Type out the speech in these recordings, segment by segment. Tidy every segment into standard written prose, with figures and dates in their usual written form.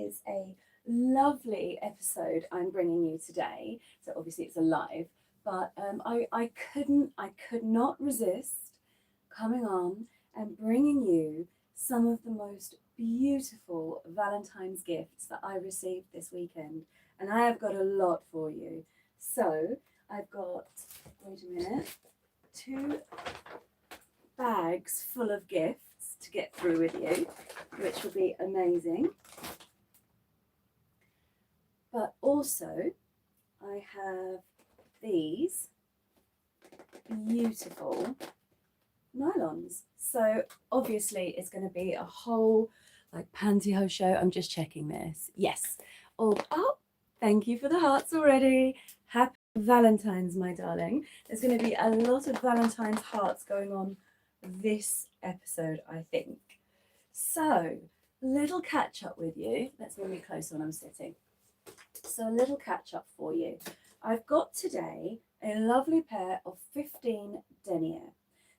is a lovely episode I'm bringing you today. So obviously it's a live, but I could not resist coming on and bringing you some of the most beautiful Valentine's gifts that I received this weekend. And I have got a lot for you. So I've got, wait a minute, 2 bags full of gifts to get through with you, which will be amazing. But also, I have these beautiful nylons. So obviously it's going to be a whole like pantyhose show. I'm just checking this. Yes. Oh, thank you for the hearts already. Happy Valentine's, my darling. There's going to be a lot of Valentine's hearts going on this episode, I think. So, little catch up with you. Let's move me close when I'm sitting. So, a little catch up for you. I've got today a lovely pair of 15 denier.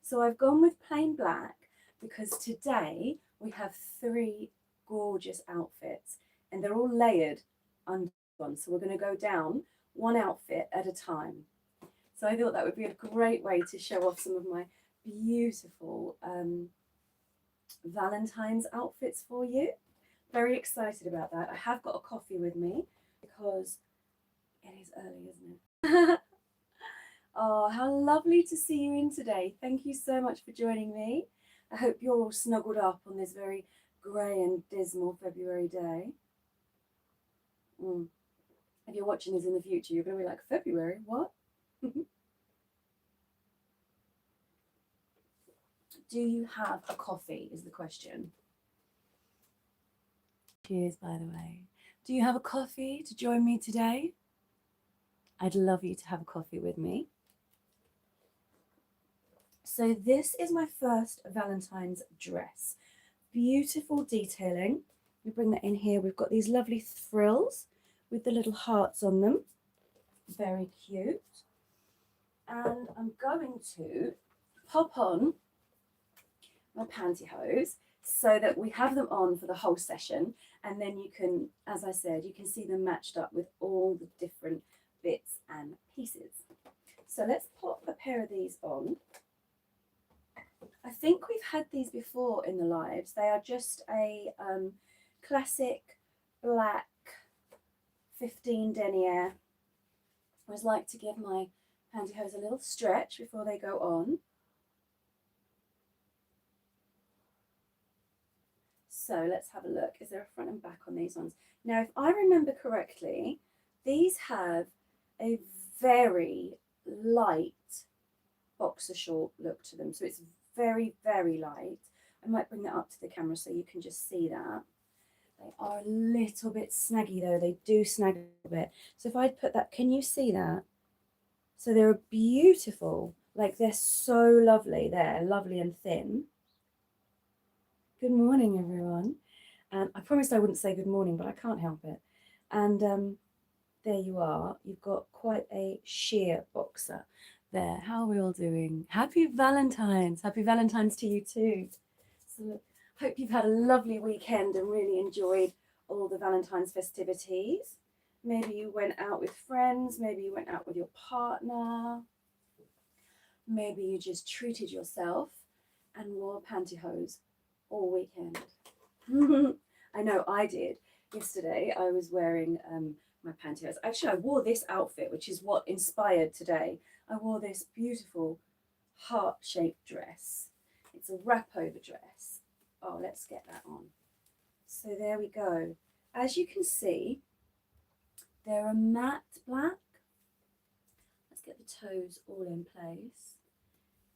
So I've gone with plain black because today we have 3 gorgeous outfits and they're all layered under one. So we're going to go down one outfit at a time. So I thought that would be a great way to show off some of my beautiful Valentine's outfits for you. Very excited about that. I have got a coffee with me because it is early, isn't it? Oh, how lovely to see you in today. Thank you so much for joining me. I hope you're all snuggled up on this very grey and dismal February day. If you're watching this in the future, you're going to be like, February, what? Do you have a coffee is the question. Cheers, by the way. Do you have a coffee to join me today? I'd love you to have a coffee with me. So this is my first Valentine's dress. Beautiful detailing. We bring that in here. We've got these lovely frills with the little hearts on them. Very cute. And I'm going to pop on my pantyhose so that we have them on for the whole session. And then you can, as I said, you can see them matched up with all the different bits and pieces. So let's pop a pair of these on. I think we've had these before in the lives. They are just a classic black 15 denier. I always like to give my pantyhose a little stretch before they go on. So let's have a look. Is there a front and back on these ones? Now, if I remember correctly, these have a very light boxer short look to them. So it's very, very light. I might bring that up to the camera so you can just see that. They are a little bit snaggy though. They do snag a bit. So if I'd put that, can you see that? So they're beautiful. Like they're so lovely. They're lovely and thin. Good morning, everyone. I promised I wouldn't say good morning, but I can't help it. And there you are. You've got quite a sheer boxer there. How are we all doing? Happy Valentine's. Happy Valentine's to you too. So hope you've had a lovely weekend and really enjoyed all the Valentine's festivities. Maybe you went out with friends. Maybe you went out with your partner. Maybe you just treated yourself and wore pantyhose all weekend. I know I did. Yesterday I was wearing my pantyhose. Actually, I wore this outfit, which is what inspired today. I wore this beautiful heart-shaped dress. It's a wrap-over dress. Oh, let's get that on. So there we go. As you can see, they're a matte black. Let's get the toes all in place.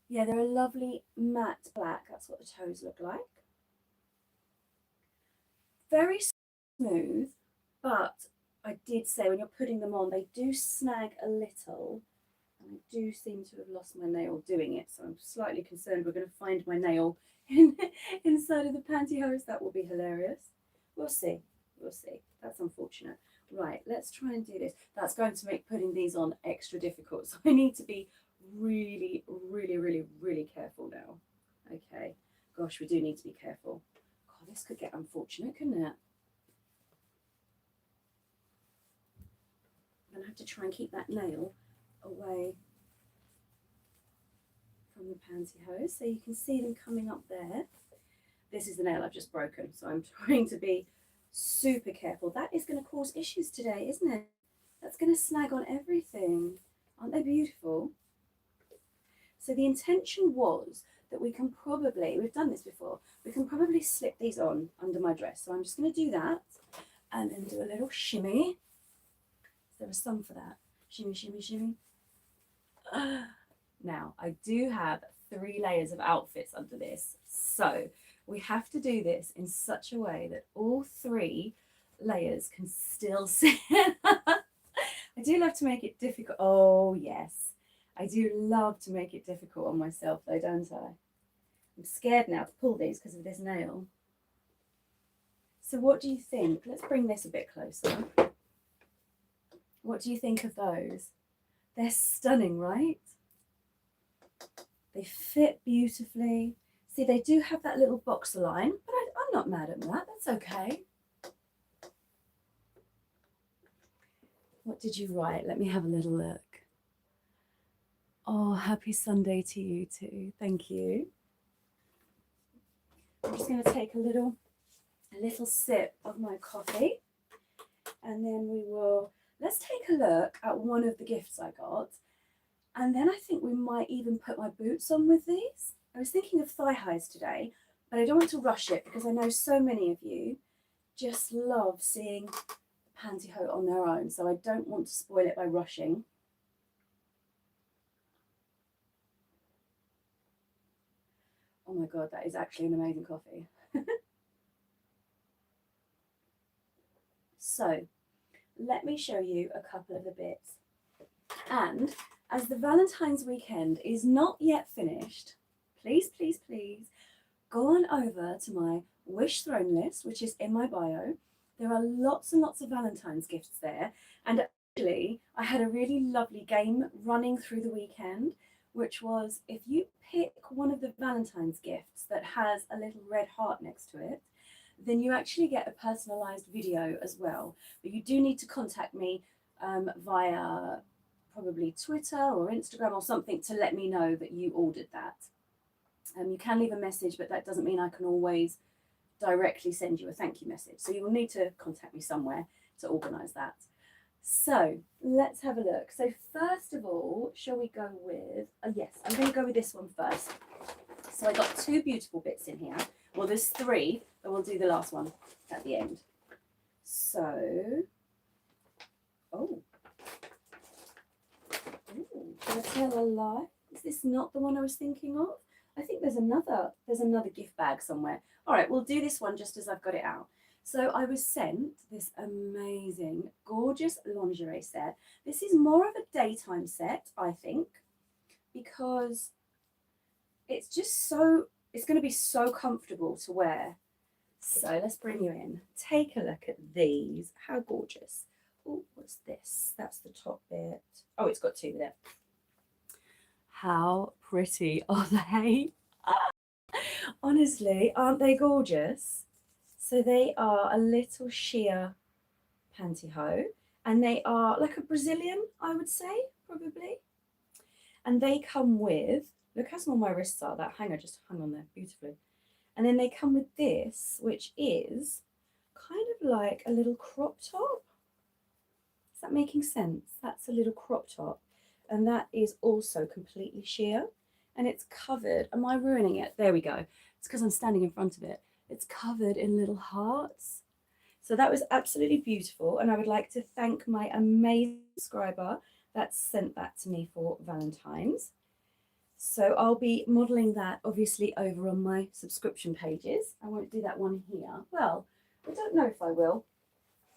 Yeah, they're a lovely matte black. That's what the toes look like. Very smooth, but I did say when you're putting them on, they do snag a little. And I do seem to have lost my nail doing it, so I'm slightly concerned we're going to find my nail inside of the pantyhose. That will be hilarious. We'll see. We'll see. That's unfortunate. Right, let's try and do this. That's going to make putting these on extra difficult, so I need to be really, really, really, really careful now. Okay. Gosh, we do need to be careful. God, this could get unfortunate, couldn't it? have to try and keep that nail away from the pantyhose, so you can see them coming up there. This is the nail I've just broken, so I'm trying to be super careful. That is going to cause issues today, isn't it? That's going to snag on everything. Aren't they beautiful? So the intention was that we can probably, we've done this before, we can probably slip these on under my dress. So I'm just going to do that and then do a little shimmy. There was some for that. Shimmy, shimmy, shimmy. Now, I do have 3 layers of outfits under this. So we have to do this in such a way that all 3 layers can still sit. I do love to make it difficult. Oh, yes. I do love to make it difficult on myself, though, don't I? I'm scared now to pull these because of this nail. So what do you think? Let's bring this a bit closer. What do you think of those? They're stunning, right? They fit beautifully. See, they do have that little boxer line, but I'm not mad at that. That's okay. What did you write? Let me have a little look. Oh, happy Sunday to you too. Thank you. I'm just going to take a little sip of my coffee, and then let's take a look at one of the gifts I got. And then I think we might even put my boots on with these. I was thinking of thigh highs today, but I don't want to rush it because I know so many of you just love seeing the pantyhose on their own. So I don't want to spoil it by rushing. Oh my God, that is actually an amazing coffee. So let me show you a couple of the bits. And as the Valentine's weekend is not yet finished, please, please, please go on over to my wish throne list, which is in my bio. There are lots and lots of Valentine's gifts there. And actually, I had a really lovely game running through the weekend, which was if you pick one of the Valentine's gifts that has a little red heart next to it, then you actually get a personalized video as well. But you do need to contact me via probably Twitter or Instagram or something to let me know that you ordered that. You can leave a message, but that doesn't mean I can always directly send you a thank you message. So you will need to contact me somewhere to organise that. So let's have a look. So first of all, shall we go with, yes, I'm going to go with this one first. So I got 2 beautiful bits in here. Well, there's 3, but we'll do the last one at the end. So, can I tell a lie? Is this not the one I was thinking of? I think there's another gift bag somewhere. All right, we'll do this one just as I've got it out. So I was sent this amazing, gorgeous lingerie set. This is more of a daytime set, I think, because it's just it's going to be so comfortable to wear. So let's bring you in. Take a look at these. How gorgeous. Oh, what's this? That's the top bit. Oh, it's got 2 there. How pretty are they? Honestly, aren't they gorgeous? So they are a little sheer pantyhose, and they are like a Brazilian, I would say, probably. And they come with, look how small my wrists are. That hanger just hung on there beautifully. And then they come with this, which is kind of like a little crop top. Is that making sense? That's a little crop top. And that is also completely sheer. And it's covered, am I ruining it? There we go. It's because I'm standing in front of it. It's covered in little hearts. So that was absolutely beautiful. And I would like to thank my amazing subscriber that sent that to me for Valentine's. So I'll be modelling that obviously over on my subscription pages. I won't do that one here. Well, I don't know if I will.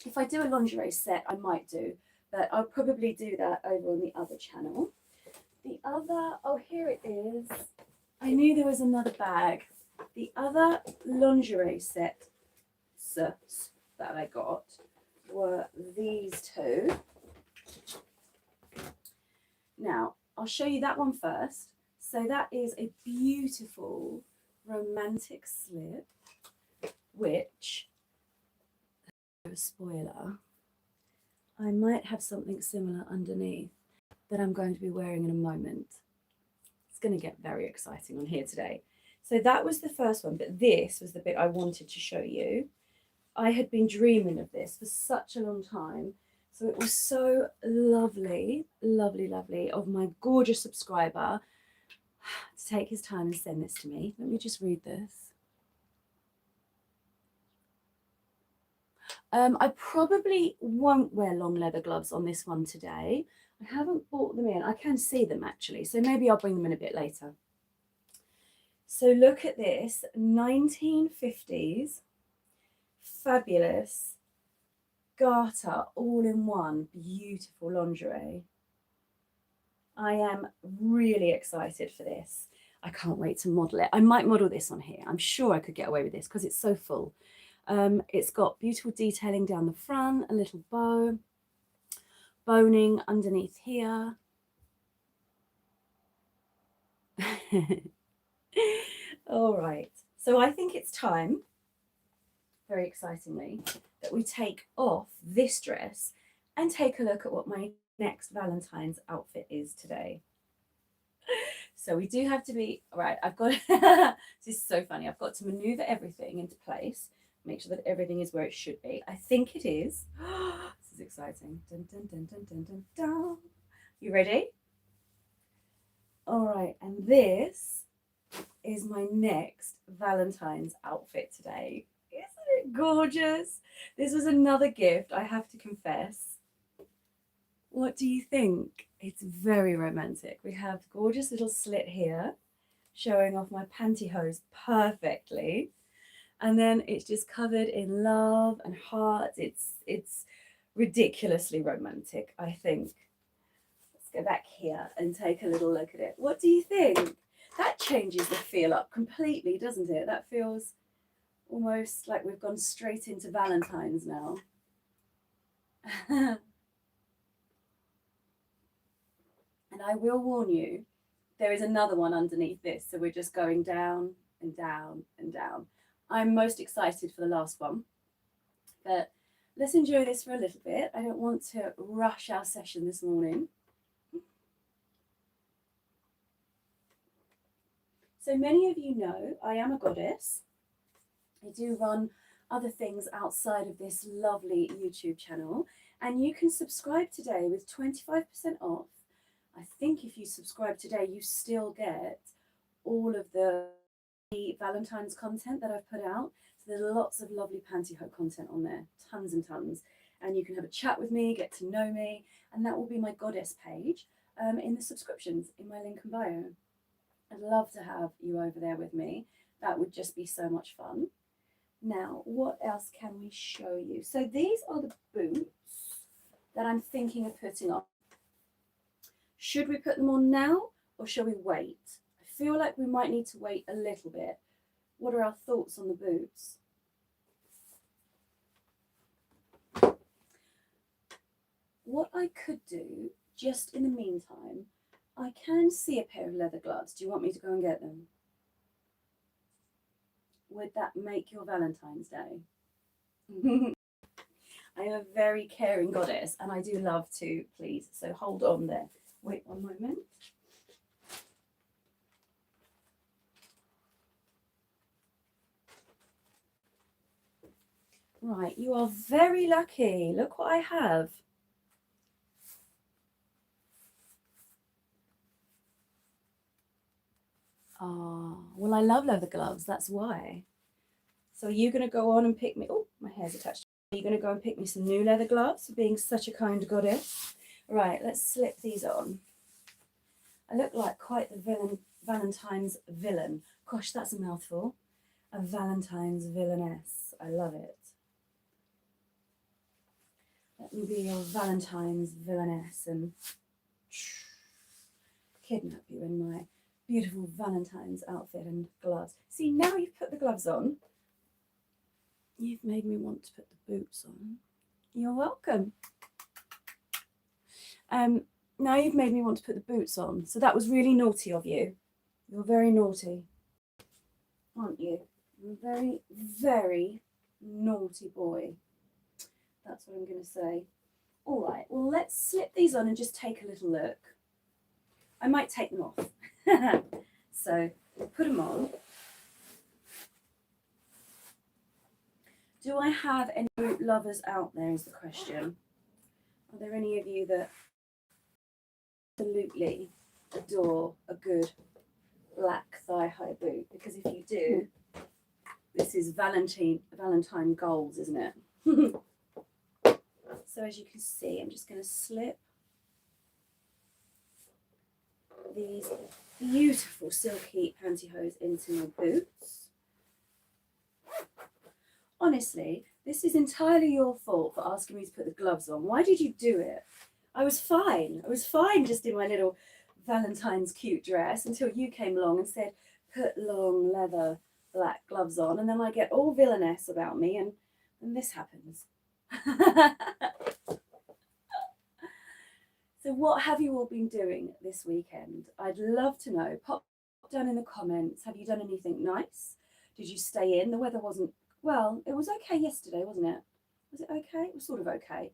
If I do a lingerie set, I might do, but I'll probably do that over on the other channel. The other, oh, here it is. I knew there was another bag. The other lingerie sets that I got were these 2. Now, I'll show you that one first. So that is a beautiful romantic slip, which, spoiler, I might have something similar underneath that I'm going to be wearing in a moment. It's going to get very exciting on here today. So that was the first one, but this was the bit I wanted to show you. I had been dreaming of this for such a long time. So it was so lovely, lovely, lovely of my gorgeous subscriber to take his time and send this to me. Let me just read this. I probably won't wear long leather gloves on this one today. I haven't bought them in. I can see them actually, so maybe I'll bring them in a bit later. So look at this, 1950s, fabulous garter, all-in-one, beautiful lingerie. I am really excited for this. I can't wait to model it. I might model this on here. I'm sure I could get away with this because it's so full. It's got beautiful detailing down the front, a little bow, boning underneath here. All right, so I think it's time, very excitingly, that we take off this dress and take a look at what my next Valentine's outfit is today. So we do have to be, right, I've got, this is so funny, I've got to maneuver everything into place, make sure that everything is where it should be. I think it is. This is exciting. Dun, dun, dun, dun, dun, dun, dun. You ready? All right, and this is my next Valentine's outfit today. Isn't it gorgeous? This was another gift, I have to confess. What do you think? It's very romantic. We have gorgeous little slit here, showing off my pantyhose perfectly. And then it's just covered in love and hearts. It's ridiculously romantic, I think. Let's go back here and take a little look at it. What do you think? That changes the feel up completely, doesn't it? That feels almost like we've gone straight into Valentine's now. And I will warn you, there is another one underneath this. So we're just going down and down and down. I'm most excited for the last one, but let's enjoy this for a little bit. I don't want to rush our session this morning. So many of you know I am a goddess. I do run other things outside of this lovely YouTube channel, and you can subscribe today with 25% off. I think if you subscribe today, you still get all of the Valentine's content that I've put out. So there's lots of lovely pantyhose content on there, tons and tons. And you can have a chat with me, get to know me, and that will be my goddess page in the subscriptions in my link in bio. I'd love to have you over there with me. That would just be so much fun. Now, what else can we show you? So these are the boots that I'm thinking of putting on. Should we put them on now or shall we wait? I feel like we might need to wait a little bit. What are our thoughts on the boots? What I could do, just in the meantime, I can see a pair of leather gloves. Do you want me to go and get them? Would that make your Valentine's Day? I am a very caring goddess and I do love to please. So hold on there. Wait one moment. Right, you are very lucky. Look what I have. Ah, well, I love leather gloves. That's why. So are you going to go on and pick me? Oh, my hair's attached. Are you going to go and pick me some new leather gloves for being such a kind goddess? Right, let's slip these on. I look like quite the Valentine's villain. Gosh, that's a mouthful. A Valentine's villainess. I love it. Let me be your Valentine's villainess and kidnap you in my beautiful Valentine's outfit and gloves. See, now you've put the gloves on. You've made me want to put the boots on. You're welcome. Now you've made me want to put the boots on. So that was really naughty of you. You're very naughty, aren't you? You're a very, very naughty boy. That's what I'm going to say. All right, well, let's slip these on and just take a little look. I might take them off. So put them on. Do I have any boot lovers out there is the question. Are there any of you that absolutely adore a good black thigh-high boot? Because if you do, this is Valentine goals, isn't it? So as you can see, I'm just going to slip these beautiful silky pantyhose into my boots. Honestly, this is entirely your fault for asking me to put the gloves on. Why did you do it? I was fine. I was fine just in my little Valentine's cute dress until you came along and said, put long leather black gloves on. And then I get all villainous about me and this happens. So what have you all been doing this weekend? I'd love to know. Pop down in the comments. Have you done anything nice? Did you stay in? The weather wasn't, well, it was okay yesterday, wasn't it? Was it okay? It was sort of okay.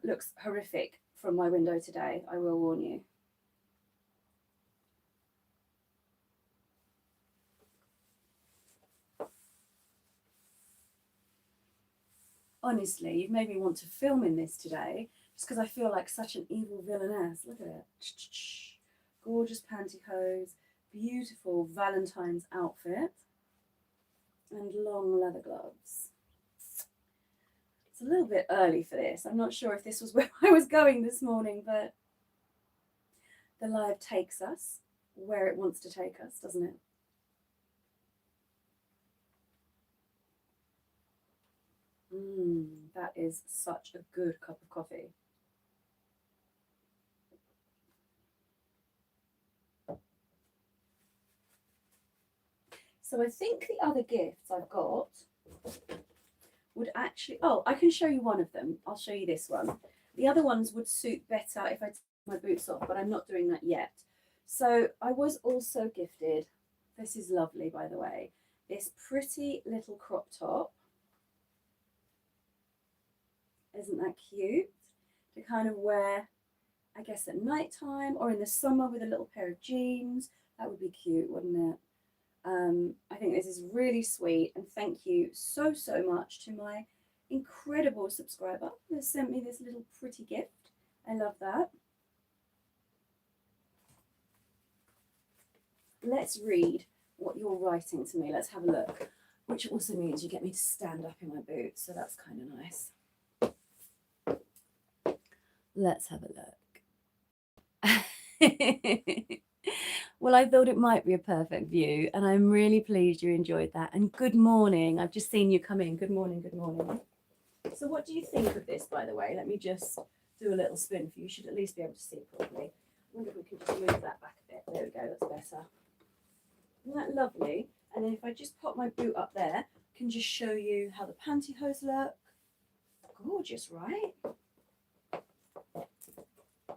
Looks horrific from my window today, I will warn you. Honestly, you've made me want to film in this today just because I feel like such an evil villainess. Look at it. Gorgeous pantyhose, beautiful Valentine's outfit, and long leather gloves. It's a little bit early for this. I'm not sure if this was where I was going this morning, but the live takes us where it wants to take us, doesn't it? That is such a good cup of coffee. So I think the other gifts I've got would actually, oh, I can show you one of them. I'll show you this one. The other ones would suit better if I took my boots off, but I'm not doing that yet. So I was also gifted, this is lovely by the way, this pretty little crop top. Isn't that cute? To kind of wear, I guess, at night time or in the summer with a little pair of jeans. That would be cute, wouldn't it? I think this is really sweet, and thank you so much to my incredible subscriber that sent me this little pretty gift. I love that. Let's read what you're writing to me. Let's have a look, which also means you get me to stand up in my boots, so that's kind of nice. Let's have a look. Well, I thought it might be a perfect view, and I'm really pleased you enjoyed that. And good morning. I've just seen you come in. Good morning, good morning. So what do you think of this, by the way? Let me just do a little spin for you. You should at least be able to see properly. I wonder if we can just move that back a bit. There we go, that's better. Isn't that lovely? And then if I just pop my boot up there, I can just show you how the pantyhose look. Gorgeous, right?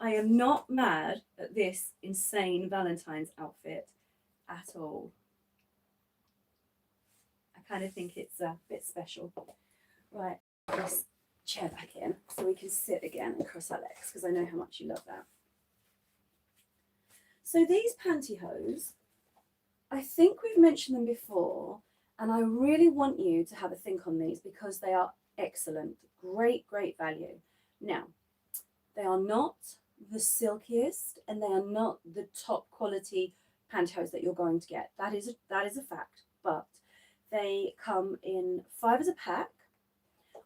I am not mad at this insane Valentine's outfit at all. I kind of think it's a bit special. Right, this chair back in so we can sit again and cross our legs because I know how much you love that. So these pantyhose, I think we've mentioned them before, and I really want you to have a think on these because they are excellent. Great value. Now, they are not the silkiest and they are not the top quality pantyhose that you're going to get. That is a fact, but they come in 5 as a pack.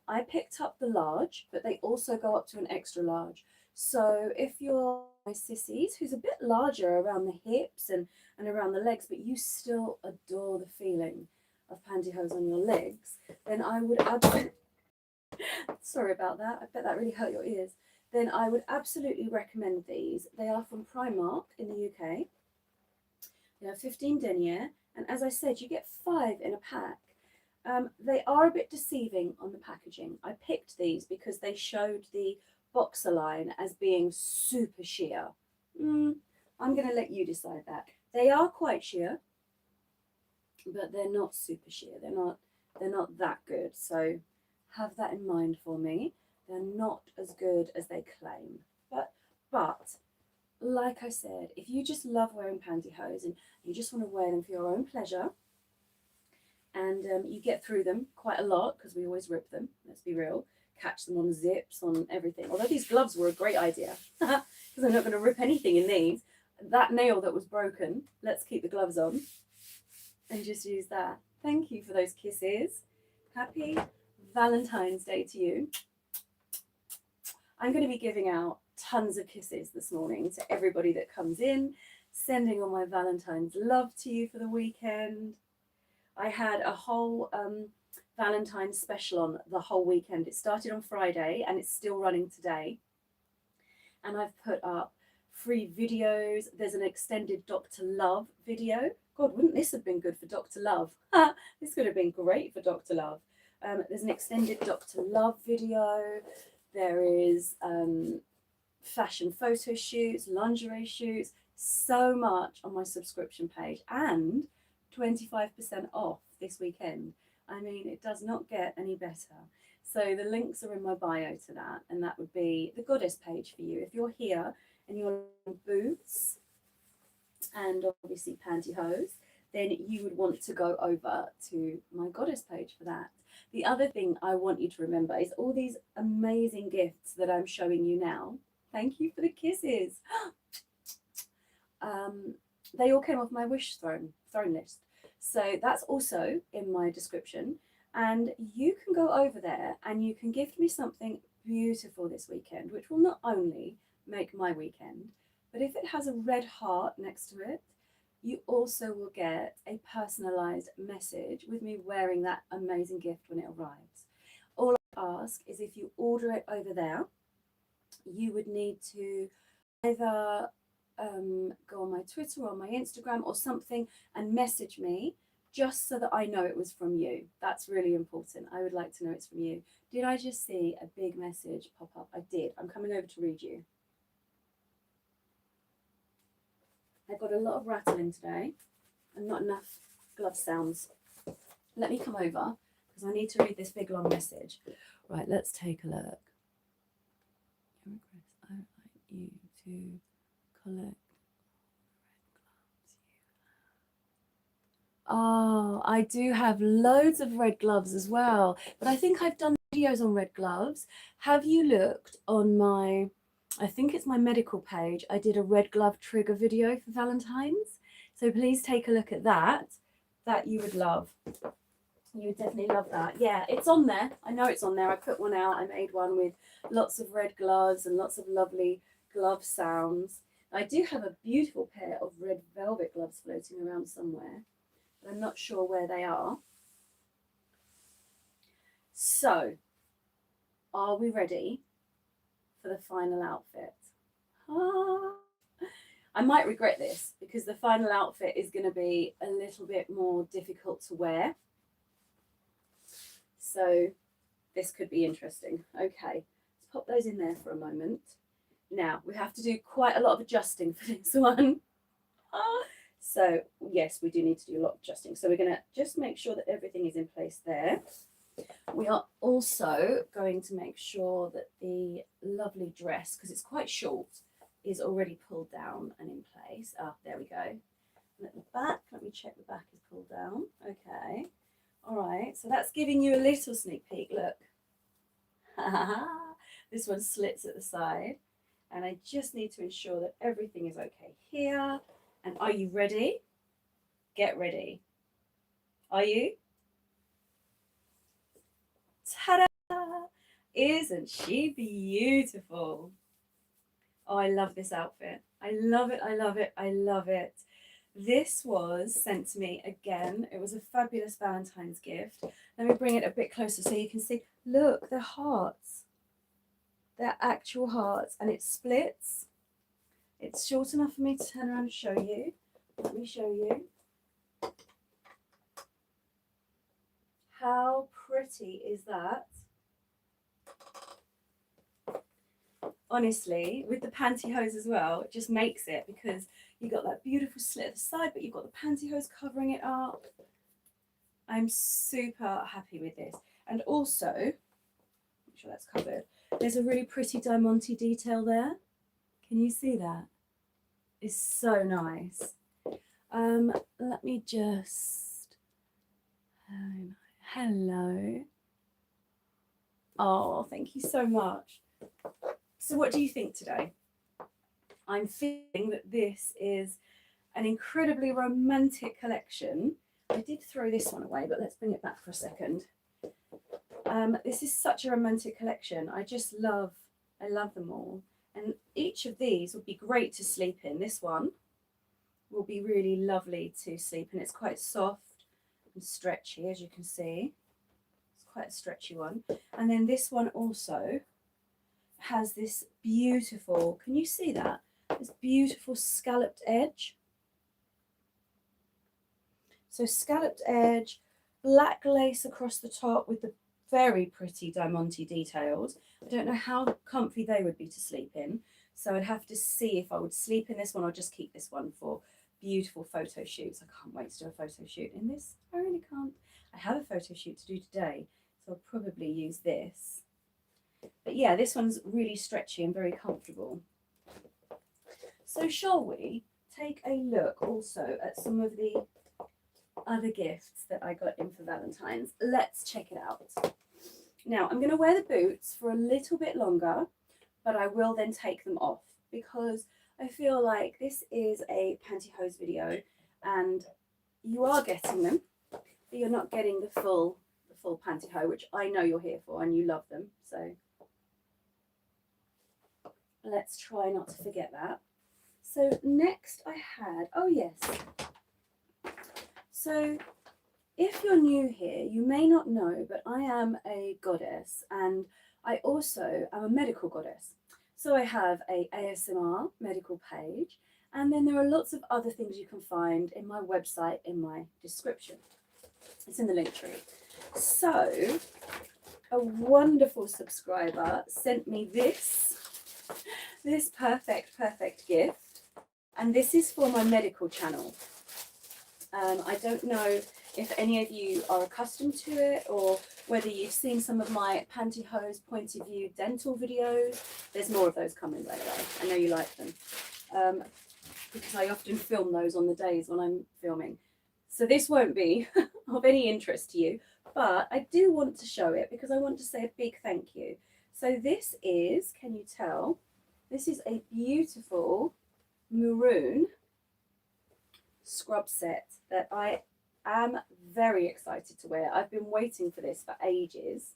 I picked up the large, but they also go up to an extra large. So if you're my sissies who's a bit larger around the hips and around the legs, but you still adore the feeling of pantyhose on your legs, then I would absolutely sorry about that, I bet that really hurt your ears. Then I would absolutely recommend these. They are from Primark in the UK. They are 15 denier, and as I said, you get 5 in a pack. They are a bit deceiving on the packaging. I picked these because they showed the boxer line as being super sheer. I'm going to let you decide that. They are quite sheer, but they're not super sheer. They're not that good. So have that in mind for me. They're not as good good as they claim. But like I said, if you just love wearing pantyhose and you just want to wear them for your own pleasure, and you get through them quite a lot because we always rip them, let's be real, catch them on zips, on everything. Although these gloves were a great idea because I'm not going to rip anything in these. That nail that was broken, let's keep the gloves on and just use that. Thank you for those kisses. Happy Valentine's Day to you. I'm going to be giving out tons of kisses this morning to everybody that comes in, sending all my Valentine's love to you for the weekend. I had a whole Valentine's special on the whole weekend. It started on Friday and it's still running today. And I've put up free videos. There's an extended Dr. Love video. God, wouldn't this have been good for Dr. Love? This could have been great for Dr. Love. There's an extended Dr. Love video. There is fashion photo shoots, lingerie shoots, so much on my subscription page, and 25% off this weekend. I mean, it does not get any better. So the links are in my bio to that, and that would be the Goddess page for you. If you're here and you're in boots and obviously pantyhose, then you would want to go over to my Goddess page for that. The other thing I want you to remember is all these amazing gifts that I'm showing you now. Thank you for the kisses. They all came off my wish throne list. So that's also in my description. And you can go over there and you can gift me something beautiful this weekend, which will not only make my weekend, but if it has a red heart next to it, you also will get a personalized message with me wearing that amazing gift when it arrives. All I ask is if you order it over there, you would need to either go on my Twitter or my Instagram or something and message me just so that I know it was from you. That's really important. I would like to know it's from you. Did I just see a big message pop up? I did. I'm coming over to read you. I got a lot of rattling today and not enough glove sounds. Let me come over because I need to read this big long message. Right, let's take a look. I would like you to collect red gloves. Oh, I do have loads of red gloves as well, but I think I've done videos on red gloves. Have you looked on my, I think it's my medical page, I did a red glove trigger video for Valentine's. So please take a look at that. That you would love. You would definitely love that. Yeah, it's on there. I know it's on there. I put one out. I made one with lots of red gloves and lots of lovely glove sounds. I do have a beautiful pair of red velvet gloves floating around somewhere, but I'm not sure where they are. So, are we ready for the final outfit? I might regret this because the final outfit is going to be a little bit more difficult to wear. So this could be interesting. Okay, let's pop those in there for a moment. Now, we have to do quite a lot of adjusting for this one. So yes, we do need to do a lot of adjusting. So we're going to just make sure that everything is in place there. We are also going to make sure that the lovely dress, because it's quite short, is already pulled down and in place. Ah, there we go. And at the back, let me check the back is pulled down. Okay. All right, so that's giving you a little sneak peek. Look. This one slits at the side. And I just need to ensure that everything is okay here. And are you ready? Get ready. Are you? Ta-da! Isn't she beautiful? Oh, I love this outfit. I love it, I love it, I love it. This was sent to me again. It was a fabulous Valentine's gift. Let me bring it a bit closer so you can see. Look, they're hearts. They're actual hearts, and it splits. It's short enough for me to turn around and show you. Let me show you. How pretty is that? Honestly, with the pantyhose as well, it just makes it, because you got that beautiful slit at the side, but you've got the pantyhose covering it up. I'm super happy with this. And also, make sure that's covered. There's a really pretty diamante detail there. Can you see that? It's so nice. Let me just, hello. Oh, thank you so much. So what do you think today? I'm feeling that this is an incredibly romantic collection. I did throw this one away, but let's bring it back for a second. This is such a romantic collection. I love them all. And each of these would be great to sleep in. This one will be really lovely to sleep in. It's quite soft and stretchy, as you can see. It's quite a stretchy one. And then this one also has this beautiful, can you see that? This beautiful scalloped edge. So scalloped edge, black lace across the top with the very pretty diamante details. I don't know how comfy they would be to sleep in, so I'd have to see if I would sleep in this one or just keep this one for beautiful photo shoots. I can't wait to do a photo shoot in this. I really can't. I have a photo shoot to do today, so I'll probably use this. But yeah, this one's really stretchy and very comfortable. So shall we take a look also at some of the other gifts that I got in for Valentine's? Let's check it out. Now, I'm going to wear the boots for a little bit longer, but I will then take them off because I feel like this is a pantyhose video and you are getting them, but you're not getting the full pantyhose, which I know you're here for and you love them. So let's try not to forget that. So next I had, oh yes. So if you're new here, you may not know, but I am a goddess and I also am a medical goddess. So I have a ASMR medical page, and then there are lots of other things you can find in my website in my description. It's in the link tree. So a wonderful subscriber sent me this perfect gift, and this is for my medical channel. I don't know if any of you are accustomed to it or whether you've seen some of my pantyhose point of view dental videos. There's more of those coming, by the way. I know you like them because I often film those on the days when I'm filming. So this won't be of any interest to you, but I do want to show it because I want to say a big thank you. So this is, can you tell, this is a beautiful maroon scrub set that I am very excited to wear. I've been waiting for this for ages.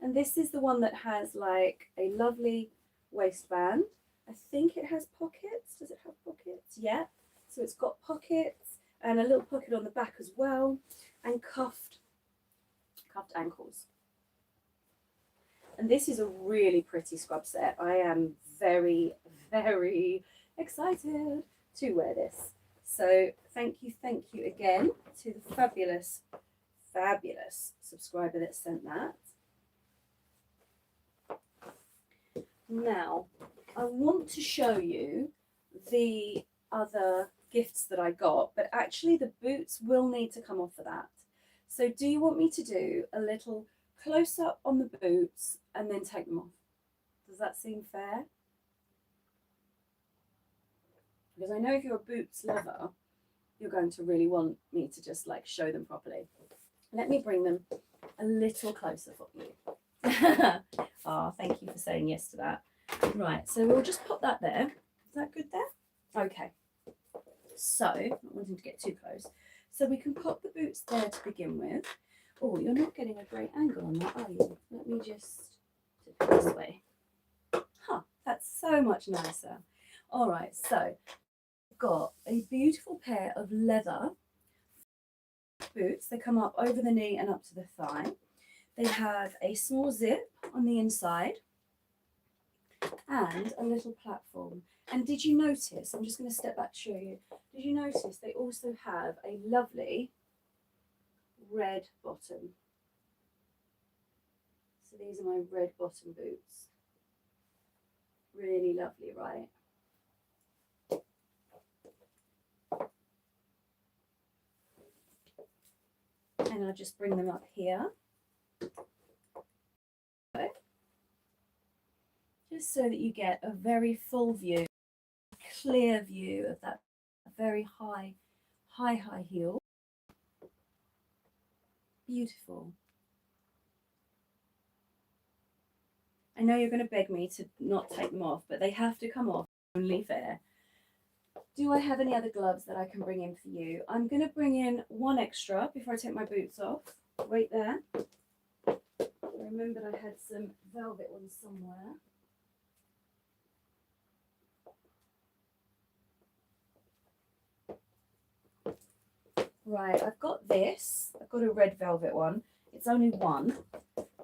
And this is the one that has like a lovely waistband. I think it has pockets. Does it have pockets? Yeah. So it's got pockets and a little pocket on the back as well, and cuffed ankles. And this is a really pretty scrub set. I am very, very excited to wear this. So thank you again to the fabulous subscriber that sent that. Now, I want to show you the other gifts that I got, but actually the boots will need to come off for that. So do you want me to do a little close up on the boots and then take them off? Does that seem fair? Because I know if you're a boots lover, you're going to really want me to just like show them properly. Let me bring them a little closer for you. Oh, thank you for saying yes to that. Right, so we'll just pop that there. Is that good there? Okay. So, not wanting to get too close. So we can pop the boots there to begin with. Oh, you're not getting a great angle on that, are you? Let me just tip it this way. Huh, that's so much nicer. All right, so we've got a beautiful pair of leather boots. They come up over the knee and up to the thigh. They have a small zip on the inside and a little platform. And did you notice, I'm just going to step back to show you, did you notice they also have a lovely red bottom? So these are my red bottom boots. Really lovely, right? And I'll just bring them up here. just so that you get a very full view, clear view of that very high heel. Beautiful. I know you're going to beg me to not take them off, but they have to come off, only fair. Do I have any other gloves that I can bring in for you? I'm going to bring in one extra before I take my boots off. Wait there. I remembered I had some velvet ones somewhere. Right, I've got this. I've got a red velvet one. It's only one,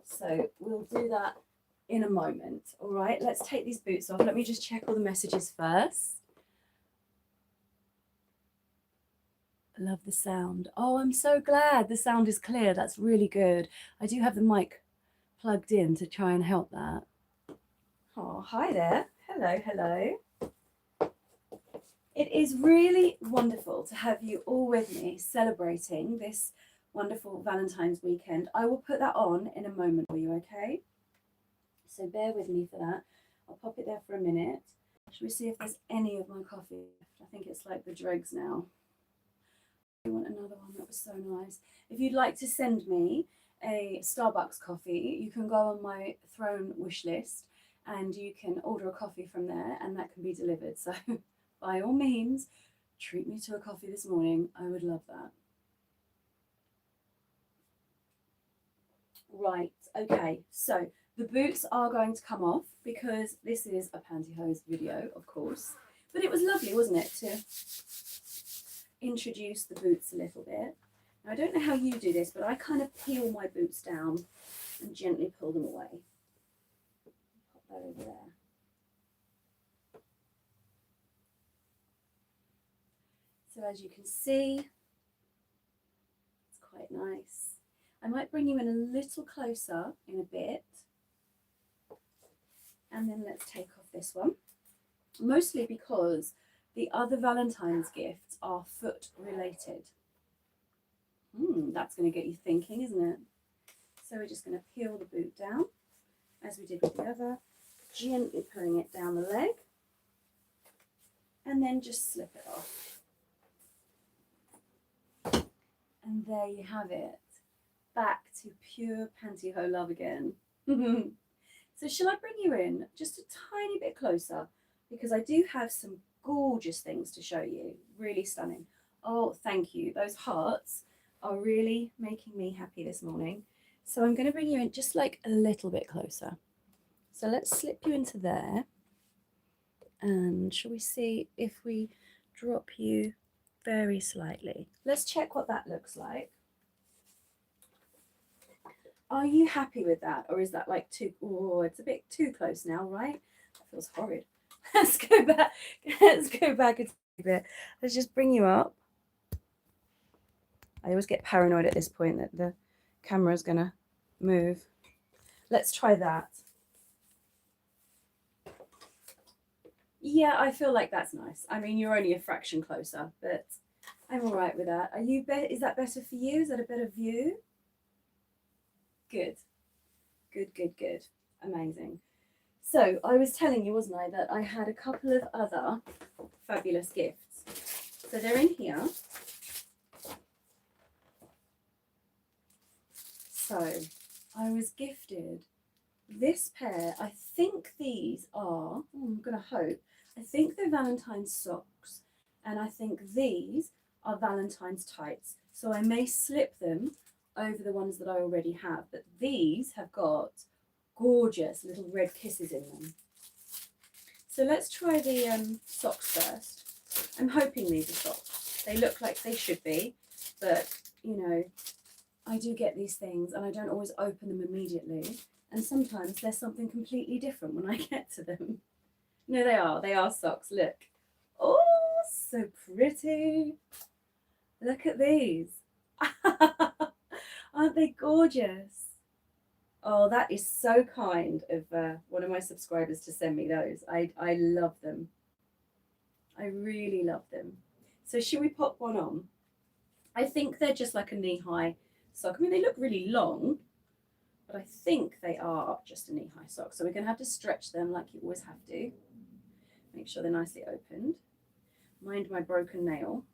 so we'll do that in a moment. All right, let's take these boots off. Let me just check all the messages first. Love the sound. Oh, I'm so glad the sound is clear. That's really good. I do have the mic plugged in to try and help that. Oh, hi there. Hello, hello. It is really wonderful to have you all with me celebrating this wonderful Valentine's weekend. I will put that on in a moment for you, okay? So bear with me for that. I'll pop it there for a minute. Shall we see if there's any of my coffee left? I think it's like the dregs now. I want another one. That was so nice. If you'd like to send me a Starbucks coffee, you can go on my Throne wish list and you can order a coffee from there and that can be delivered. So by all means, treat me to a coffee this morning. I would love that. Right, okay, so the boots are going to come off because this is a pantyhose video, of course. But it was lovely, wasn't it, to introduce the boots a little bit. Now, I don't know how you do this, but I kind of peel my boots down and gently pull them away. Pop that over there. So as you can see, it's quite nice. I might bring you in a little closer in a bit. And then let's take off this one. Mostly because the other Valentine's gifts are foot related. That's going to get you thinking, isn't it? So we're just going to peel the boot down, as we did with the other, gently pulling it down the leg, and then just slip it off. And there you have it. Back to pure pantyhose love again. So shall I bring you in just a tiny bit closer? Because I do have some gorgeous things to show you. Really stunning. Oh, thank you. Those hearts are really making me happy this morning. So I'm going to bring you in just like a little bit closer. So let's slip you into there. And shall we see if we drop you very slightly? Let's check what that looks like. Are you happy with that? Or is that like too, oh, it's a bit too close now, right? That feels horrid. Let's go back. Let's go back a bit. Let's just bring you up. I always get paranoid at this point that the camera's gonna move. Let's try that. Yeah, I feel like that's nice. I mean, you're only a fraction closer, but I'm all right with that. Are you? Is that better for you? Is that a better view? Good, good, good, good. Amazing. So I was telling you, wasn't I, that I had a couple of other fabulous gifts. So they're in here. So I was gifted this pair. I think these are, I'm going to hope, I think they're Valentine's socks. And I think these are Valentine's tights. So I may slip them over the ones that I already have. But these have got gorgeous little red kisses in them. So let's try the socks first. I'm hoping these are socks. They look like they should be, but you know, I do get these things and I don't always open them immediately. And sometimes there's something completely different when I get to them. No, they are socks, look. Oh, so pretty. Look at these. Aren't they gorgeous? Oh, that is so kind of one of my subscribers to send me those. I love them. I really love them. So should we pop one on? I think they're just like a knee-high sock. I mean, they look really long, but I think they are just a knee-high sock. So we're going to have to stretch them like you always have to. Make sure they're nicely opened. Mind my broken nail.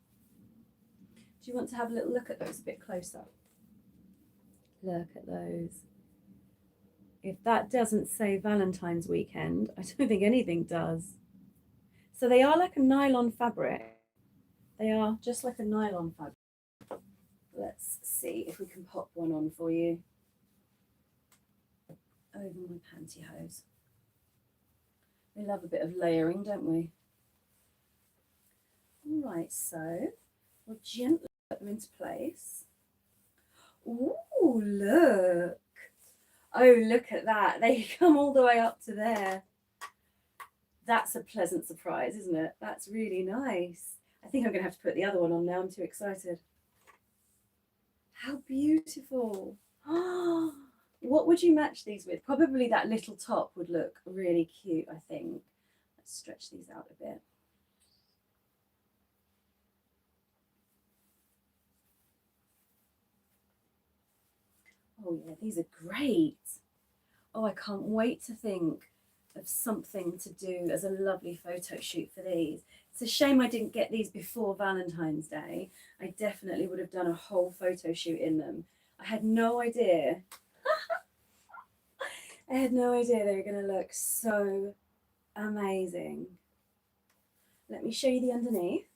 Do you want to have a little look at those a bit closer? Look at those. If that doesn't say Valentine's weekend, I don't think anything does. So they are like a nylon fabric. They are just like a nylon fabric. Let's see if we can pop one on for you. Over my pantyhose. We love a bit of layering, don't we? All right, so we'll gently put them into place. Ooh, look. Oh, look at that. They come all the way up to there. That's a pleasant surprise, isn't it? That's really nice. I think I'm going to have to put the other one on now. I'm too excited. How beautiful. What would you match these with? Probably that little top would look really cute, I think. Let's stretch these out a bit. Oh yeah, these are great. Oh, I can't wait to think of something to do as a lovely photo shoot for these. It's a shame I didn't get these before Valentine's Day. I definitely would have done a whole photo shoot in them. I had no idea. I had no idea they were going to look so amazing. Let me show you the underneath.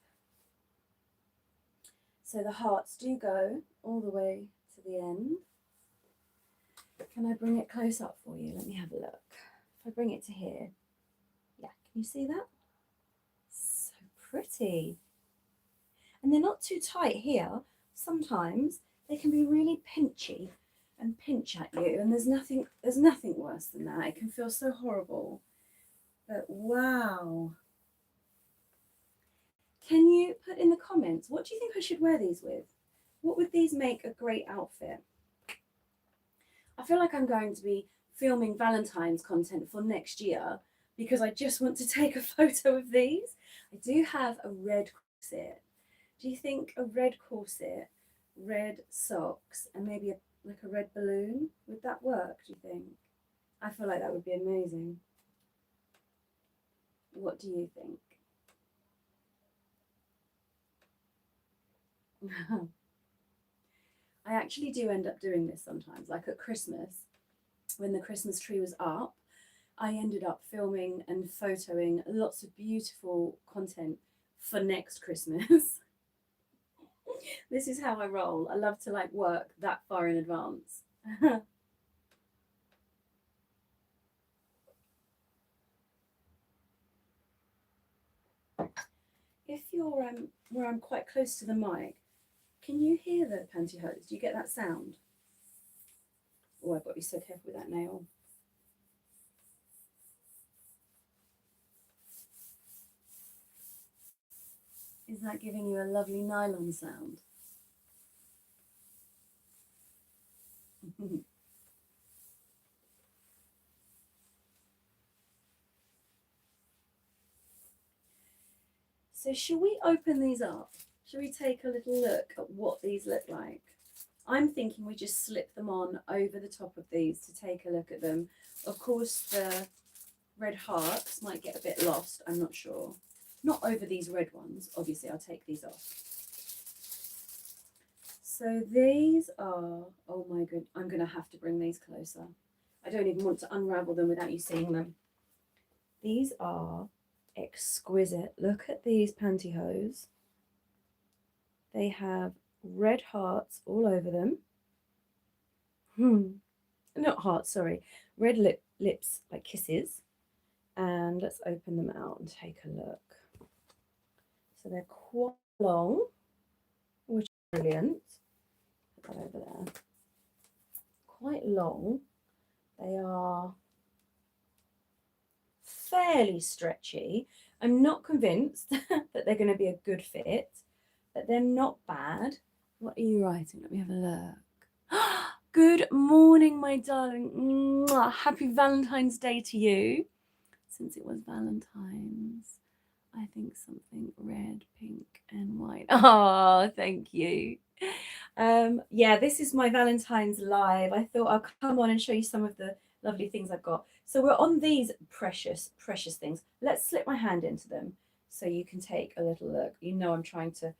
So the hearts do go all the way to the end. Can I bring it close up for you? Let me have a look. If I bring it to here, yeah, can you see that? So pretty. And they're not too tight here. Sometimes they can be really pinchy and pinch at you, and there's nothing worse than that. It can feel so horrible. But wow. Can you put in the comments, what do you think I should wear these with? What would these make a great outfit? I feel like I'm going to be filming Valentine's content for next year because I just want to take a photo of these. I do have a red corset. Do you think a red corset, red socks, and maybe like a red balloon, would that work, do you think? I feel like that would be amazing. What do you think? I actually do end up doing this sometimes, like at Christmas, when the Christmas tree was up, I ended up filming and photoing lots of beautiful content for next Christmas. This is how I roll. I love to like work that far in advance. If you're where I'm quite close to the mic, can you hear the pantyhose? Do you get that sound? Oh, I've got to be so careful with that nail. Is that giving you a lovely nylon sound? So shall we open these up? Shall we take a little look at what these look like? I'm thinking we just slip them on over the top of these to take a look at them. Of course, the red hearts might get a bit lost, I'm not sure. Not over these red ones, obviously I'll take these off. So these are, oh my goodness, I'm going to have to bring these closer. I don't even want to unravel them without you seeing them. These are exquisite. Look at these pantyhose. They have red hearts all over them. Not hearts, sorry. Red lips, like kisses. And let's open them out and take a look. So they're quite long, which is brilliant. Put that over there. Quite long. They are fairly stretchy. I'm not convinced that they're going to be a good fit, but they're not bad. What are you writing? Let me have a look. Good morning, my darling. Happy Valentine's Day to you, since it was Valentine's. I think something red, pink, and white. Oh, thank you. Yeah, this is my Valentine's live. I thought I'll come on and show you some of the lovely things I've got. So we're on these precious, precious things. Let's slip my hand into them so you can take a little look. You know I'm trying to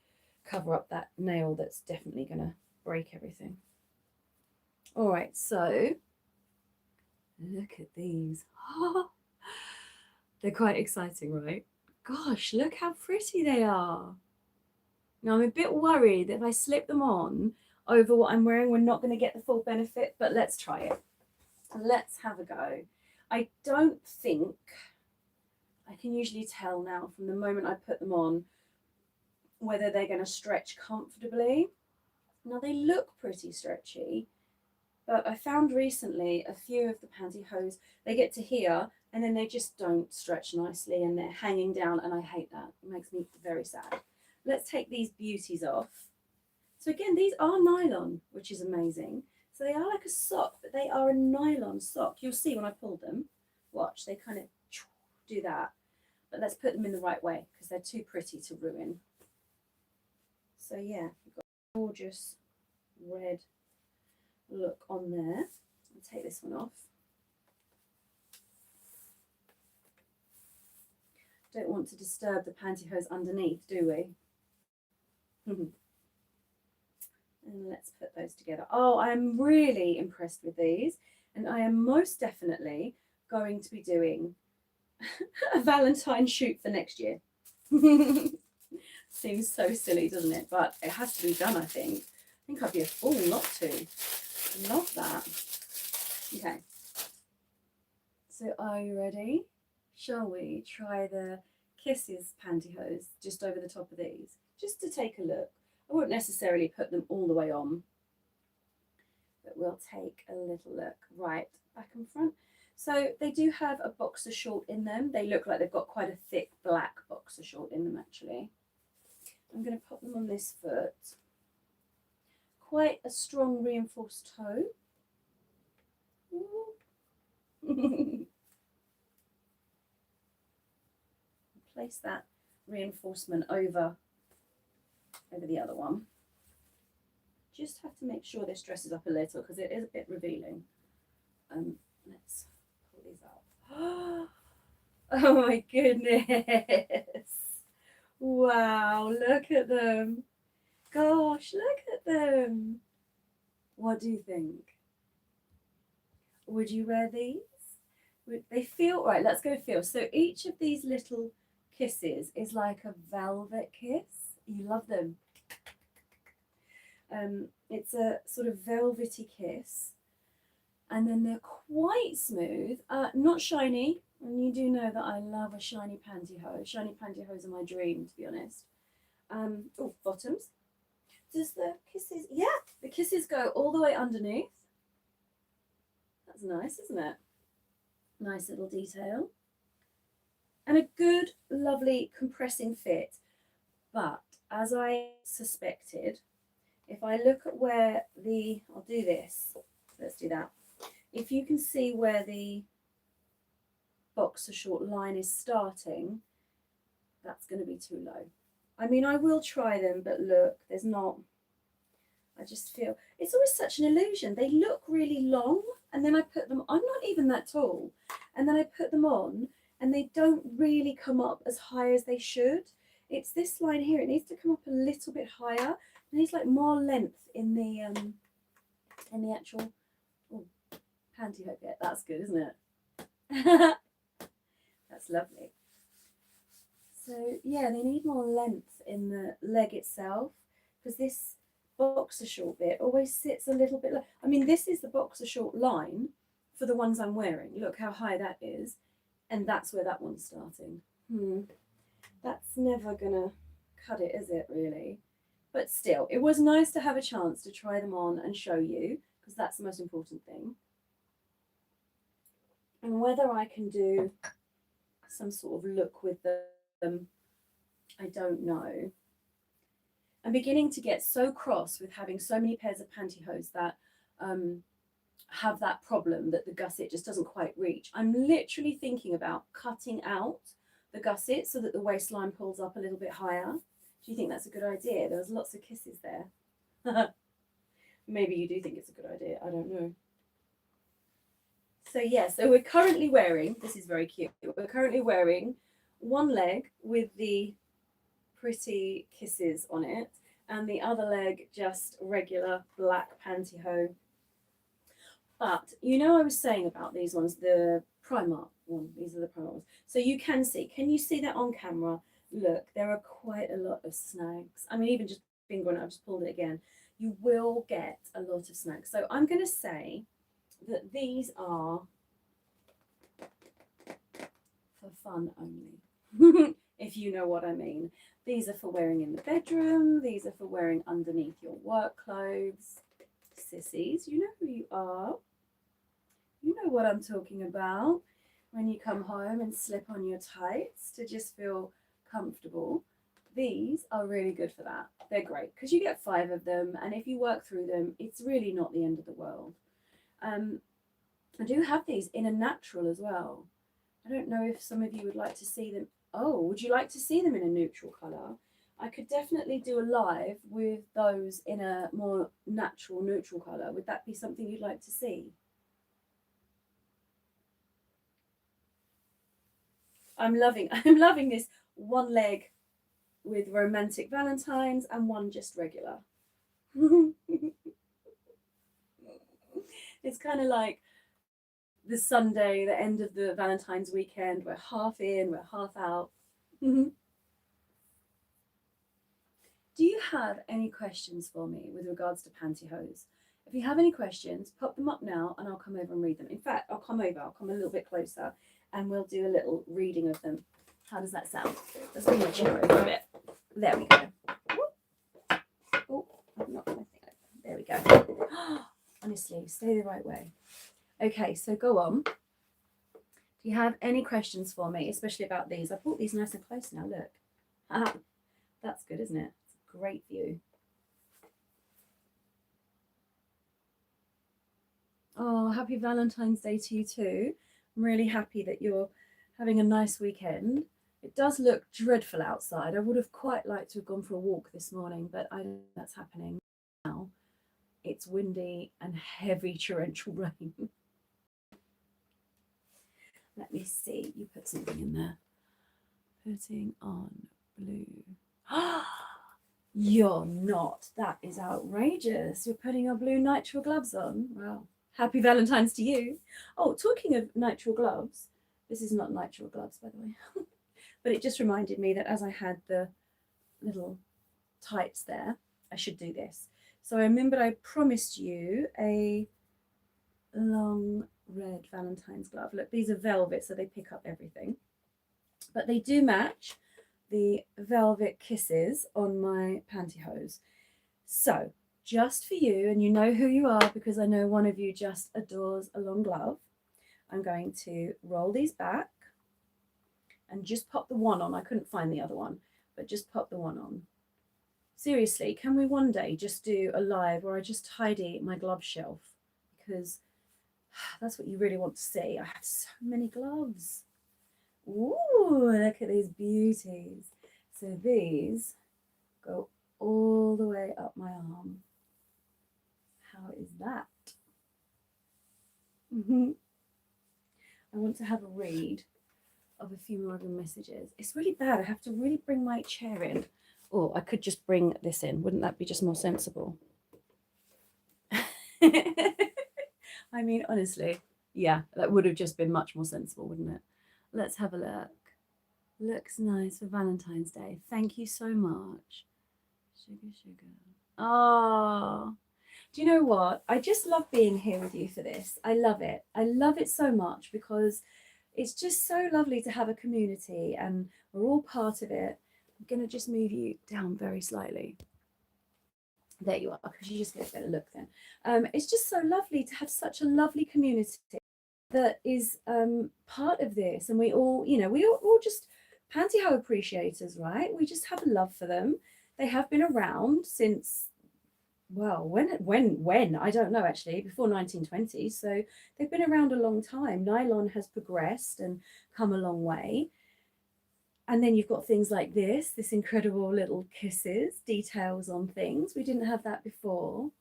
cover up that nail that's definitely going to break everything. All right, so look at these. They're quite exciting, right? Gosh, look how pretty they are. Now, I'm a bit worried that if I slip them on over what I'm wearing, we're not going to get the full benefit, but let's try it. Let's have a go. I don't think, I can usually tell now from the moment I put them on whether they're going to stretch comfortably. Now, they look pretty stretchy, but I found recently a few of the pantyhose, they get to here and then they just don't stretch nicely and they're hanging down, and I hate that. It makes me very sad. Let's take these beauties off. So again, these are nylon, which is amazing. So they are like a sock, but they are a nylon sock. You'll see when I pull them. Watch, they kind of do that. But let's put them in the right way because they're too pretty to ruin. So yeah, you've got a gorgeous red look on there. I'll take this one off. Don't want to disturb the pantyhose underneath, do we? And let's put those together. Oh, I'm really impressed with these, and I am most definitely going to be doing a Valentine shoot for next year. Seems so silly, doesn't it? But it has to be done, I think. I think I'd be a fool not to. Love that. Okay. So are you ready? Shall we try the Kisses pantyhose just over the top of these? Just to take a look. I won't necessarily put them all the way on, but we'll take a little look. Right, back and front. So they do have a boxer short in them. They look like they've got quite a thick black boxer short in them, actually. I'm going to pop them on this foot. Quite a strong reinforced toe. Place that reinforcement over the other one. Just have to make sure this dresses up a little because it is a bit revealing. Let's pull these out. Oh my goodness. Wow, look at them. Gosh, look at them. What do you think? Would you wear these? Would they feel right? Let's go feel. So each of these little kisses is like a velvet kiss. You love them. It's a sort of velvety kiss, and then they're quite smooth, not shiny. And you do know that I love a shiny pantyhose. Shiny pantyhose are my dream, to be honest. Oh, bottoms. Does the kisses? Yeah, the kisses go all the way underneath. That's nice, isn't it? Nice little detail. And a good, lovely compressing fit. But as I suspected, if I look at where I'll do this. Let's do that. If you can see where the boxer short line is starting, that's going to be too low. I mean, I will try them, but look, there's not. I just feel it's always such an illusion. They look really long, and then I put them. I'm not even that tall, and then I put them on, and they don't really come up as high as they should. It's this line here. It needs to come up a little bit higher. It needs like more length in the actual pantyhose bit. That's good, isn't it? That's lovely. So yeah, they need more length in the leg itself because this boxer short bit always sits a little bit low. I mean, this is the boxer short line for the ones I'm wearing. Look how high that is, and that's where that one's starting. That's never gonna cut it, is it, really? But still, it was nice to have a chance to try them on and show you, because that's the most important thing. And whether I can do some sort of look with them, I don't know. I'm beginning to get so cross with having so many pairs of pantyhose that have that problem that the gusset just doesn't quite reach. I'm literally thinking about cutting out the gusset so that the waistline pulls up a little bit higher. Do you think that's a good idea? There was lots of kisses there. Maybe you do think it's a good idea. I don't know. So yeah, so we're currently wearing, this is very cute, we're currently wearing one leg with the pretty kisses on it and the other leg just regular black pantyhose. But you know, I was saying about these ones, the Primark one, these are the Primark ones. So you can you see that on camera? Look, there are quite a lot of snags. I mean, even just finger on it, I've just pulled it again. You will get a lot of snags. So I'm going to say that these are for fun only, if you know what I mean. These are for wearing in the bedroom. These are for wearing underneath your work clothes. Sissies, you know who you are. You know what I'm talking about. When you come home and slip on your tights to just feel comfortable, these are really good for that. They're great because you get 5 of them, and if you work through them, it's really not the end of the world. I do have these in a natural as well. I don't know if some of you would like to see them. Oh, would you like to see them in a neutral colour? I could definitely do a live with those in a more natural neutral colour. Would that be something you'd like to see? I'm loving this one leg with romantic valentines and one just regular. It's kind of like the Sunday, the end of the Valentine's weekend. We're half in, we're half out. Do you have any questions for me with regards to pantyhose? If you have any questions, pop them up now and I'll come over and read them. In fact, I'll come a little bit closer and we'll do a little reading of them. How does that sound? Let's move my chair over a bit. There we go. Oh, I've knocked my thing over. There we go. Honestly, stay the right way. Okay, so go on. Do you have any questions for me, especially about these? I brought these nice and close now, look. That's good, isn't it? It's a great view. Oh, happy Valentine's Day to you too. I'm really happy that you're having a nice weekend. It does look dreadful outside. I would have quite liked to have gone for a walk this morning, but I don't think that's happening now. It's windy and heavy torrential rain. Let me see. You put something in there. Putting on blue. You're not. That is outrageous. You're putting your blue nitrile gloves on. Wow. Happy Valentine's to you. Oh, talking of nitrile gloves, this is not nitrile gloves, by the way. But it just reminded me that as I had the little tights there, I should do this. So I remembered I promised you a long red Valentine's glove. Look, these are velvet, so they pick up everything. But they do match the velvet kisses on my pantyhose. So just for you, and you know who you are because I know one of you just adores a long glove, I'm going to roll these back and just pop the one on. I couldn't find the other one, but just pop the one on. Seriously, can we one day just do a live where I just tidy my glove shelf? Because that's what you really want to see. I have so many gloves. Ooh, look at these beauties. So these go all the way up my arm. How is that? I want to have a read of a few more of your messages. It's really bad. I have to really bring my chair in. Or I could just bring this in. Wouldn't that be just more sensible? I mean, honestly, yeah, that would have just been much more sensible, wouldn't it? Let's have a look. Looks nice for Valentine's Day. Thank you so much. Sugar, sugar. Oh, do you know what? I just love being here with you for this. I love it. I love it so much because it's just so lovely to have a community and we're all part of it. I'm going to just move you down very slightly. There you are, because you just get a better look then. It's just so lovely to have such a lovely community that is part of this. And we all, you know, we all just pantyhose appreciators, right? We just have a love for them. They have been around since, well, when I don't know, actually, before 1920. So they've been around a long time. Nylon has progressed and come a long way. And then you've got things like this incredible little kisses, details on things. We didn't have that before.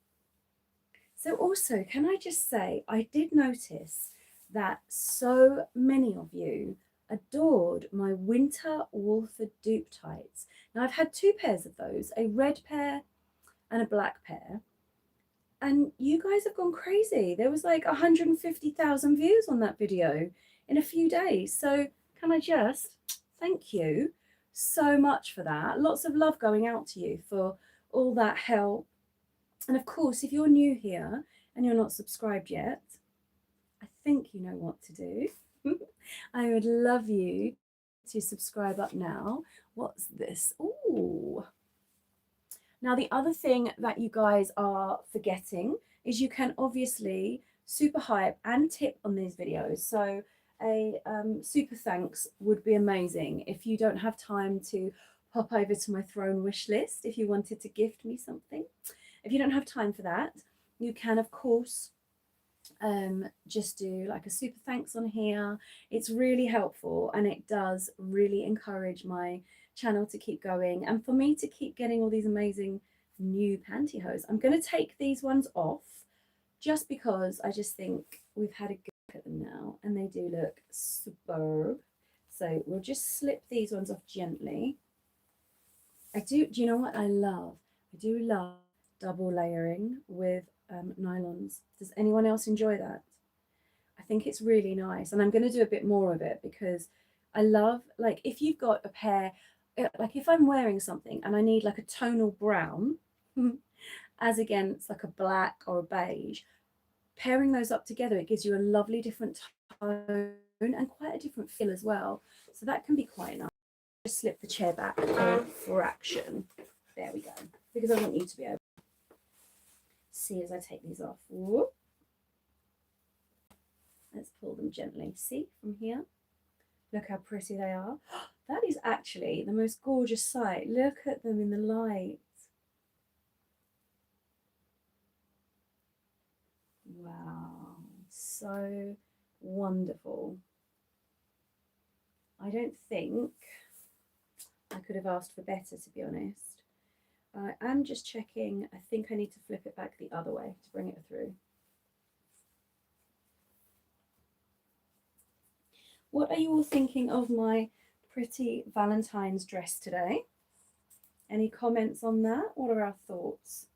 So also, can I just say, I did notice that so many of you adored my winter Wolford dupe tights. Now I've had two pairs of those, a red pair and a black pair. And you guys have gone crazy. There was like 150,000 views on that video in a few days. So can I just thank you so much for that. Lots of love going out to you for all that help. And of course, if you're new here and you're not subscribed yet, I think you know what to do. I would love you to subscribe up now. What's this? Ooh. Now, the other thing that you guys are forgetting is you can obviously super hype and tip on these videos. So a super thanks would be amazing. If you don't have time to pop over to my throne wish list, if you wanted to gift me something. If you don't have time for that, you can, of course, just do like a super thanks on here. It's really helpful and it does really encourage my channel to keep going and for me to keep getting all these amazing new pantyhose. I'm going to take these ones off just because I just think we've had a good look at them now and they do look superb. So we'll just slip these ones off gently. Do you know what I love? I do love double layering with nylons. Does anyone else enjoy that? I think it's really nice and I'm going to do a bit more of it because I love, like, if you've got a pair, like if I'm wearing something and I need like a tonal brown as against like a black or a beige, pairing those up together, it gives you a lovely different tone and quite a different feel as well. So that can be quite nice. Just slip the chair back for action. There we go. Because I want you to be able to see as I take these off. Whoop. Let's pull them gently. See from here? Look how pretty they are. That is actually the most gorgeous sight. Look at them in the light. Wow, so wonderful. I don't think I could have asked for better, to be honest. I'm just checking. I think I need to flip it back the other way to bring it through. What are you all thinking of my pretty Valentine's dress today? Any comments on that? What are our thoughts?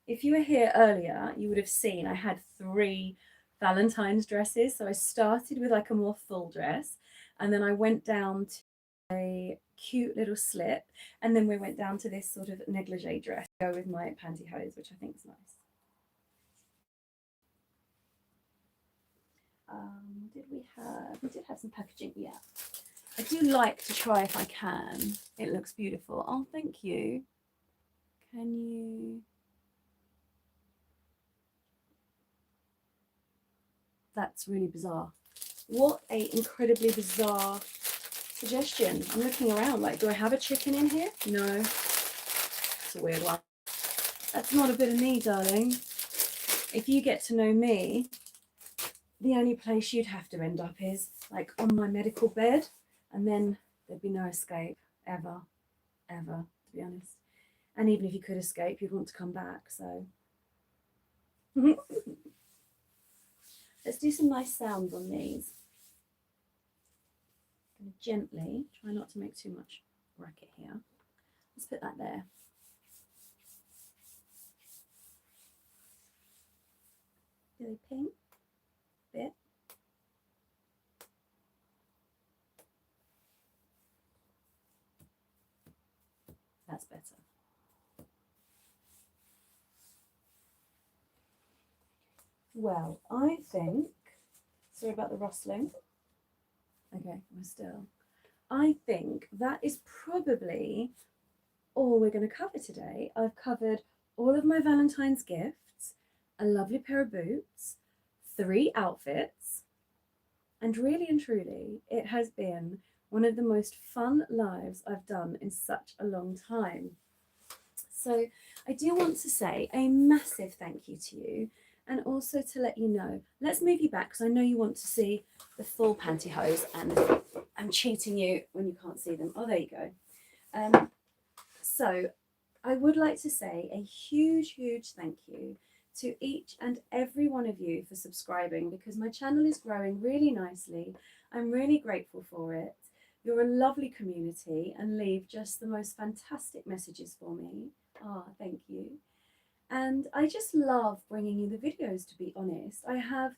If you were here earlier, you would have seen I had 3 Valentine's dresses. So I started with like a more full dress and then I went down to a cute little slip and then we went down to this sort of negligee dress to go with my pantyhose, which I think is nice. We did have some packaging. Yeah, I do like to try if I can. It looks beautiful. Oh, thank you. Can you? That's really bizarre. What a incredibly bizarre suggestion. I'm looking around like, do I have a chicken in here? No. It's a weird one. That's not a bit of me, darling. If you get to know me, the only place you'd have to end up is like on my medical bed, and then there'd be no escape ever, to be honest. And even if you could escape, you'd want to come back. So let's do some nice sounds on these. Gently, try not to make too much racket here. Let's put that there. Do they ping? Bit. That's better. Well, I think, sorry about the rustling. Okay, we're still. I think that is probably all we're going to cover today. I've covered all of my Valentine's gifts, a lovely pair of boots, 3 outfits, and really and truly, it has been one of the most fun lives I've done in such a long time. So I do want to say a massive thank you to you, and also to let you know, let's move you back because I know you want to see the full pantyhose and I'm cheating you when you can't see them. Oh, there you go. So I would like to say a huge, huge thank you to each and every one of you for subscribing, because my channel is growing really nicely. I'm really grateful for it. You're a lovely community and leave just the most fantastic messages for me. Ah, thank you. And I just love bringing you the videos, to be honest. I have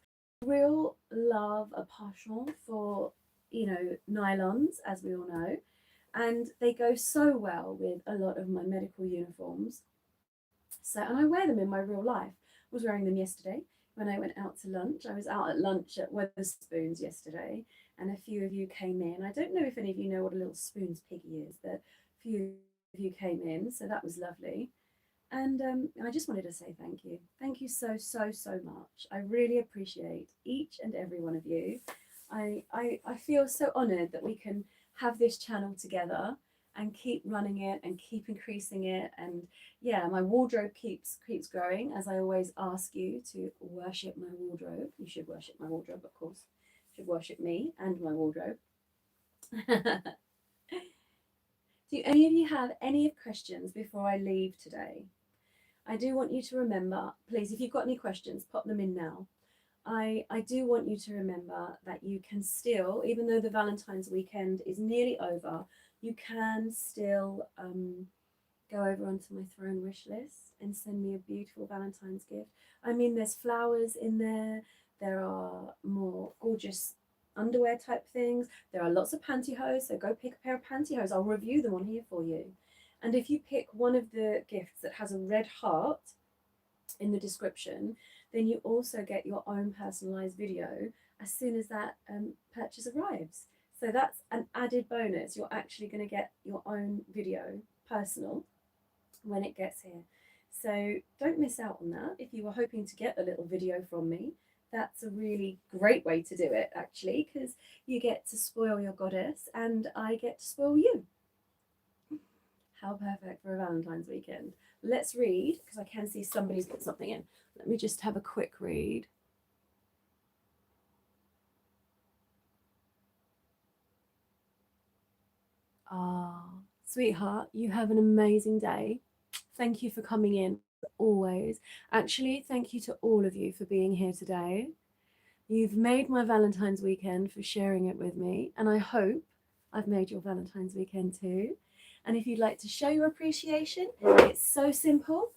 real love, a passion for, you know, nylons, as we all know, and they go so well with a lot of my medical uniforms. So, and I wear them in my real life. I was wearing them yesterday when I went out to lunch. I was out at lunch at Wetherspoons yesterday, and a few of you came in. I don't know if any of you know what a little spoons piggy is, but a few of you came in, so that was lovely. And I just wanted to say thank you. Thank you so, so, so much. I really appreciate each and every one of you. I feel so honoured that we can have this channel together and keep running it and keep increasing it. And yeah, my wardrobe keeps growing, as I always ask you to worship my wardrobe. You should worship my wardrobe, of course. You should worship me and my wardrobe. Do any of you have any questions before I leave today? I do want you to remember, please, if you've got any questions, pop them in now. I do want you to remember that you can still, even though the Valentine's weekend is nearly over, you can still go over onto my throne wish list and send me a beautiful Valentine's gift. I mean, there's flowers in there. There are more gorgeous underwear type things. There are lots of pantyhose, so go pick a pair of pantyhose. I'll review them on here for you. And if you pick one of the gifts that has a red heart in the description, then you also get your own personalized video as soon as that purchase arrives. So that's an added bonus. You're actually going to get your own video, personal, when it gets here. So don't miss out on that. If you were hoping to get a little video from me, that's a really great way to do it, actually, because you get to spoil your goddess and I get to spoil you. How perfect for a Valentine's weekend. Let's read, because I can see somebody's put something in. Let me just have a quick read. Ah, sweetheart, you have an amazing day. Thank you for coming in, always. Actually, thank you to all of you for being here today. You've made my Valentine's weekend for sharing it with me, and I hope I've made your Valentine's weekend too. And if you'd like to show your appreciation, it's so simple.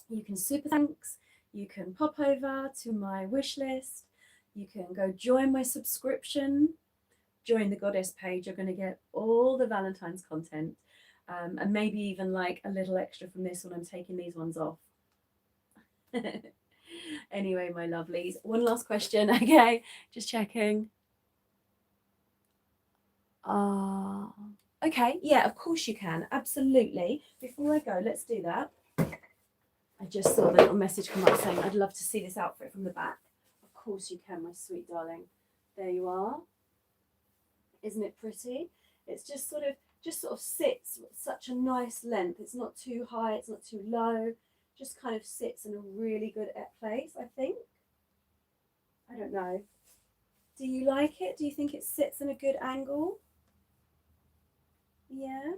You can super thanks, you can pop over to my wish list, you can go join my subscription, join the Goddess page. You're going to get all the Valentine's content, and maybe even like a little extra from this when I'm taking these ones off. Anyway, my lovelies, one last question. Okay, just checking. Okay, yeah, of course you can, absolutely. Before I go, let's do that. I just saw the little message come up saying I'd love to see this outfit from the back. Of course you can, my sweet darling. There you are. Isn't it pretty? It's just sort of sits with such a nice length. It's not too high, it's not too low. Just kind of sits in a really good place, I think. I don't know. Do you like it? Do you think it sits in a good angle? Yeah.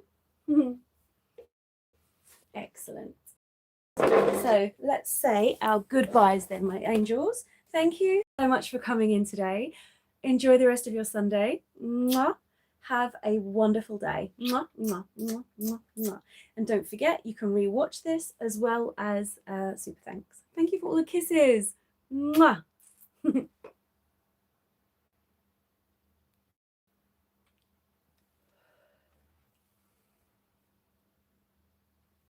Excellent. So let's say our goodbyes then, my angels. Thank you so much for coming in today. Enjoy the rest of your Sunday. Mwah. Have a wonderful day. Mwah, mwah, mwah, mwah, mwah. And don't forget, you can re-watch this as well as super thanks. Thank you for all the kisses. Mwah.